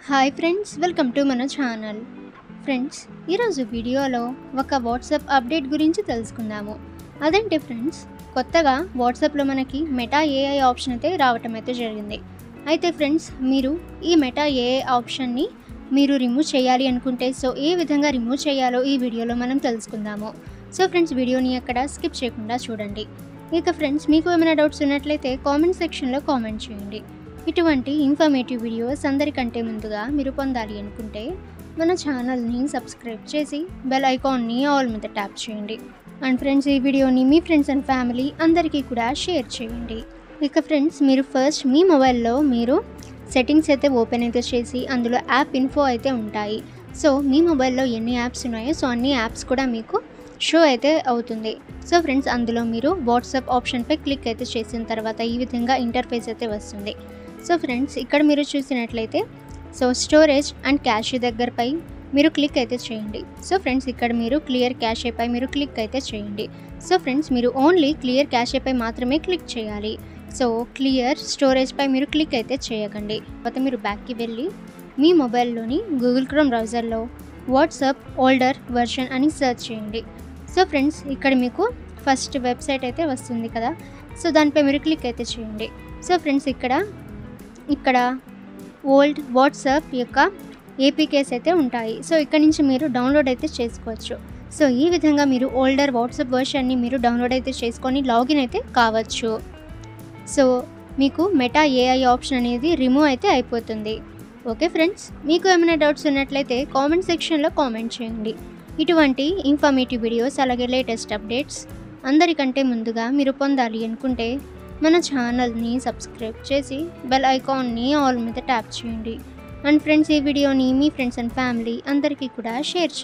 Hi friends, welcome to మన channel. Friends, ఈరోజు వీడియోలో ఒక వాట్సాప్ అప్డేట్ గురించి తెలుసుకుందాము. అదేంటి ఫ్రెండ్స్, కొత్తగా వాట్సాప్లో మనకి మెటా ఏఐ ఆప్షన్ అయితే రావటం అయితే జరిగింది. అయితే ఫ్రెండ్స్, మీరు ఈ మెటా ఏఐ ఆప్షన్ని మీరు రిమూవ్ చేయాలి అనుకుంటే ఏ విధంగా రిమూవ్ చేయాలో ఈ వీడియోలో మనం తెలుసుకుందాము. ఫ్రెండ్స్, వీడియోని ఎక్కడ స్కిప్ చేయకుండా చూడండి. ఇక ఫ్రెండ్స్, మీకు ఏమైనా డౌట్స్ ఉన్నట్లయితే కామెంట్ సెక్షన్లో కామెంట్ చేయండి. ఇటువంటి ఇన్ఫర్మేటివ్ వీడియోస్ అందరికంటే ముందుగా మీరు పొందాలి అనుకుంటే మన ఛానల్ని సబ్స్క్రైబ్ చేసి బెల్ ఐకాన్ని ఆల్ మీద ట్యాప్ చేయండి. అండ్ ఫ్రెండ్స్, ఈ వీడియోని మీ ఫ్రెండ్స్ అండ్ ఫ్యామిలీ అందరికీ కూడా షేర్ చేయండి. ఇక ఫ్రెండ్స్, మీరు ఫస్ట్ మీ మొబైల్లో మీరు సెట్టింగ్స్ అయితే ఓపెన్ అయితే చేసి అందులో యాప్ ఇన్ఫో అయితే ఉంటాయి. మీ మొబైల్లో ఎన్ని యాప్స్ ఉన్నాయో అన్ని యాప్స్ కూడా మీకు షో అయితే అవుతుంది. ఫ్రెండ్స్, అందులో మీరు వాట్సాప్ ఆప్షన్పై క్లిక్ అయితే చేసిన తర్వాత ఈ విధంగా ఇంటర్ఫేస్ అయితే వస్తుంది. ఫ్రెండ్స్, ఇక్కడ మీరు చూసినట్లయితే స్టోరేజ్ అండ్ క్యాషే దగ్గరపై మీరు క్లిక్ అయితే చేయండి. ఫ్రెండ్స్, ఇక్కడ మీరు క్లియర్ క్యాషేపై మీరు క్లిక్ అయితే చేయండి. ఫ్రెండ్స్, మీరు ఓన్లీ క్లియర్ క్యాషేపై మాత్రమే క్లిక్ చేయాలి. క్లియర్ స్టోరేజ్పై మీరు క్లిక్ అయితే చేయకండి. తర్వాత మీరు బ్యాక్కి వెళ్ళి మీ మొబైల్లోని గూగుల్ క్రోమ్ బ్రౌజర్లో వాట్సాప్ ఓల్డర్ వర్షన్ అని సెర్చ్ చేయండి. ఫ్రెండ్స్, ఇక్కడ మీకు ఫస్ట్ వెబ్సైట్ అయితే వస్తుంది కదా, దానిపై మీరు క్లిక్ అయితే చేయండి. ఫ్రెండ్స్, ఇక్కడ ఓల్డ్ వాట్సాప్ యొక్క ఏపీకేస్ అయితే ఉంటాయి. ఇక్కడ నుంచి మీరు డౌన్లోడ్ అయితే చేసుకోవచ్చు. ఈ విధంగా మీరు ఓల్డర్ వాట్సాప్ వర్షన్ని మీరు డౌన్లోడ్ అయితే చేసుకొని లాగిన్ అయితే కావచ్చు. మీకు మెటా ఏఐ ఆప్షన్ అనేది రిమూవ్ అయితే అయిపోతుంది. ఓకే ఫ్రెండ్స్, మీకు ఏమైనా డౌట్స్ ఉన్నట్లయితే కామెంట్ సెక్షన్లో కామెంట్ చేయండి. ఇటువంటి ఇన్ఫర్మేటివ్ వీడియోస్ అలాగే లేటెస్ట్ అప్డేట్స్ అందరికంటే ముందుగా మీరు పొందాలి అనుకుంటే మన ఛానల్ని సబ్స్క్రైబ్ చేసి బెల్ ఐకాన్ని ఆల్ మీద ట్యాప్ చేయండి. అండ్ ఫ్రెండ్స్, ఈ వీడియోని మీ ఫ్రెండ్స్ అండ్ ఫ్యామిలీ అందరికీ కూడా షేర్ చేయండి.